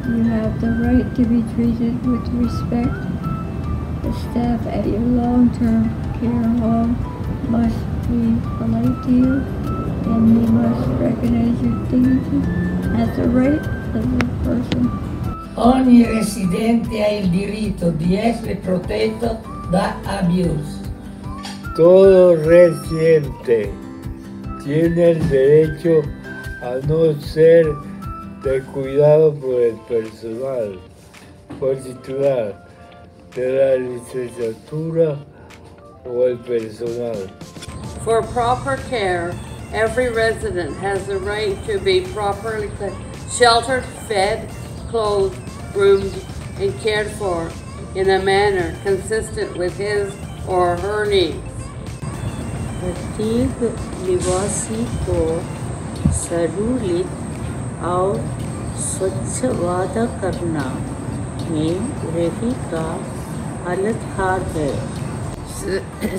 You have the right to be treated with respect. The staff at your long-term care home must be polite to you, and you must recognize your dignity as the right of the person. Ogni residente ha il diritto di essere protetto da abuse. Todo residente tiene el derecho a no ser descuidado por el personal, por titular de la licenciatura o el personal. For proper care, every resident has the right to be properly sheltered, fed, clothed, groomed, and cared for in a manner consistent with his or her needs. प्रत्येक निवासी को सुरक्षित और स्वच्छ वादा करना में रही का अधिकार है.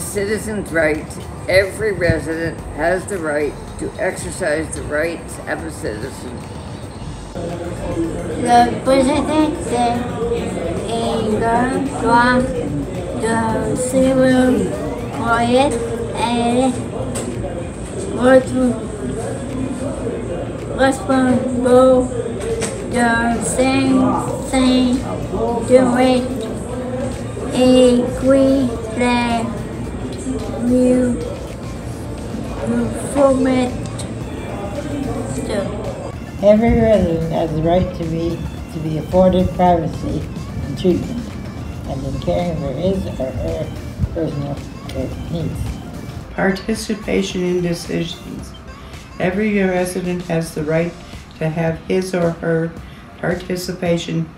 Citizens' rights. Every resident has the right to exercise the rights of a citizen. Le président est droit de civil quiet et votre responsible de saint direct et qui les mieux format. Every resident has the right to be afforded privacy and treatment, and in caring for his or her personal needs. Participation in decisions. Every resident has the right to have his or her participation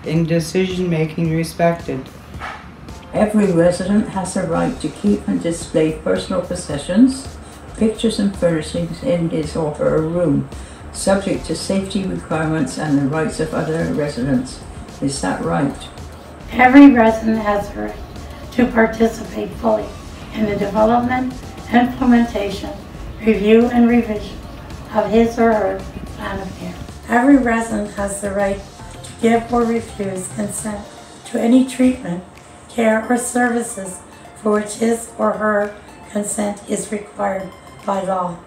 in decision-making respected. Every resident has a right to keep and display personal possessions, pictures and furnishings in his or her room, subject to safety requirements and the rights of other residents. Is that right? Every resident has the right to participate fully in the development, implementation, review, and revision of his or her plan of care. Every resident has the right to give or refuse consent to any treatment, care, or services for which his or her consent is required by law,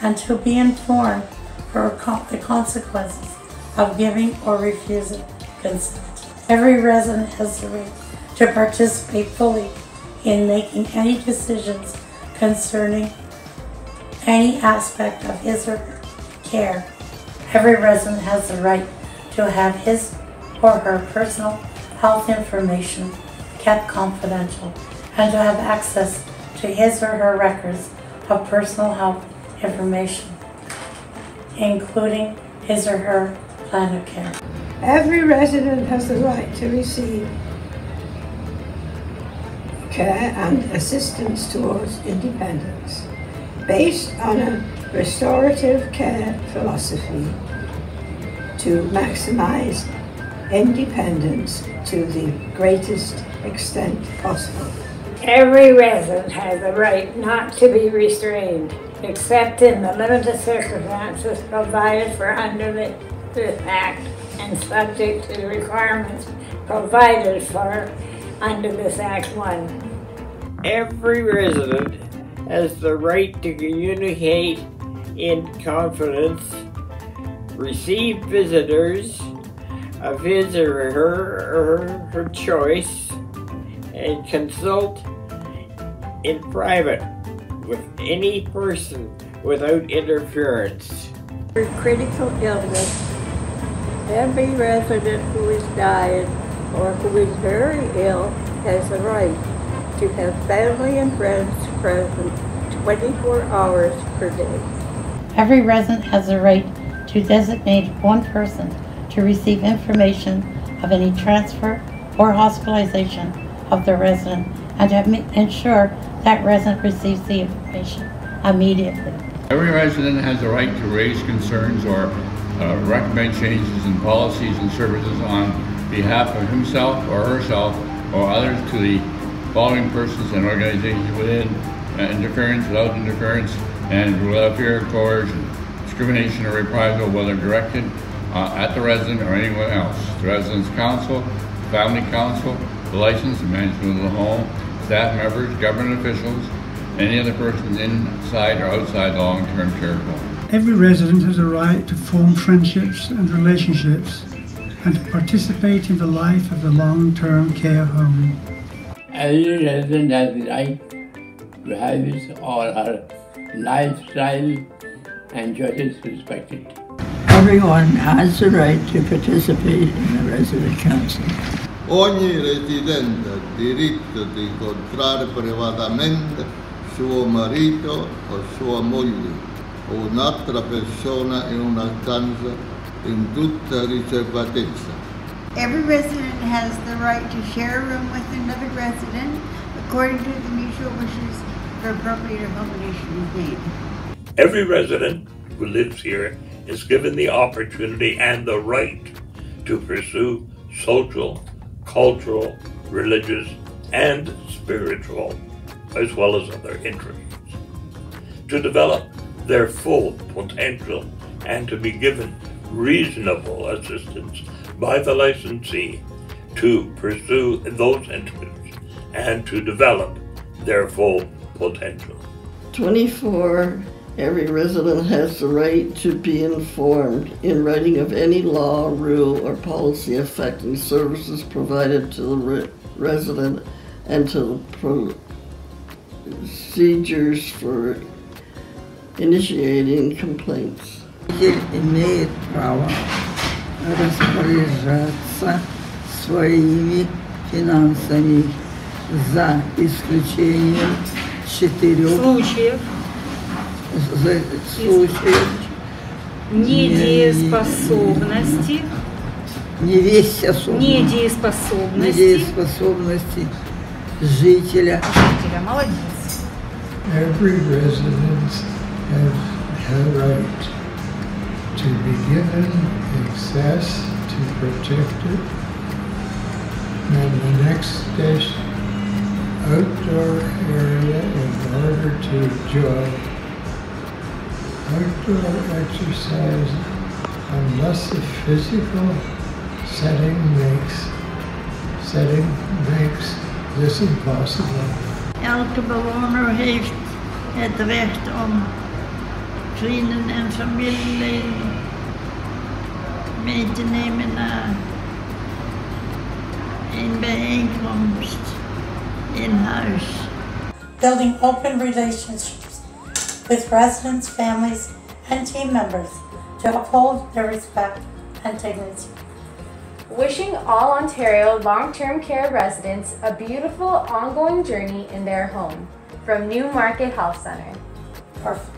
and to be informed for the consequences of giving or refusing consent. Every resident has the right to participate fully in making any decisions concerning any aspect of his or her care. Every resident has the right to have his or her personal health information kept confidential and to have access to his or her records of personal health information, including his or her plan of care. Every resident has the right to receive care and assistance towards independence based on a restorative care philosophy to maximize independence to the greatest extent possible. Every resident has the right not to be restrained, except in the limited circumstances provided for under this Act and subject to the requirements provided for under this Act 1. Every resident has the right to communicate in confidence, receive visitors of his or her choice, and consult in private with any person without interference. For critical illness, every resident who is dying or who is very ill has the right to have family and friends present 24 hours per day. Every resident has the right to designate one person to receive information of any transfer or hospitalization of the resident and to ensure that resident receives the information immediately. Every resident has the right to raise concerns or recommend changes in policies and services on behalf of himself or herself or others to the following persons and organizations within interference, without interference, and without fear of coercion, discrimination, or reprisal, whether directed at the resident or anyone else. The resident's council, family council, the license and management of the home, staff members, government officials, any other persons inside or outside the long-term care home. Every resident has a right to form friendships and relationships and to participate in the life of the long-term care home. Every resident has the right to have his or her lifestyle and choices respected. Everyone has the right to participate in the resident council. Ogni residente ha diritto di incontrare privatamente suo marito o sua moglie o un'altra persona in una stanza in tutta riservatezza. Every resident has the right to share a room with another resident according to the mutual wishes of appropriate accommodation is made. Every resident who lives here is given the opportunity and the right to pursue social, cultural, religious, and spiritual, as well as other interests, to develop their full potential and to be given reasonable assistance by the licensee to pursue those interests and to develop their full potential. 24. Every resident has the right to be informed in writing of any law, rule, or policy affecting services provided to the resident and to the procedures for initiating complaints. Имеет право распоряжаться своими финансами за исключением 4 случаев недееспособности жителя. Every resident has a right to be given access to protected and the next station outdoor area in order to enjoy outdoor exercise unless the physical setting makes this impossible. Elke bewoner heeft het recht om vrienden en familieleden mee te nemen naar een bijeenkomst in huis. Building open relationships with residents, families, and team members to uphold their respect and dignity. Wishing all Ontario long-term care residents a beautiful ongoing journey in their home. From Newmarket Health Centre. Perfect.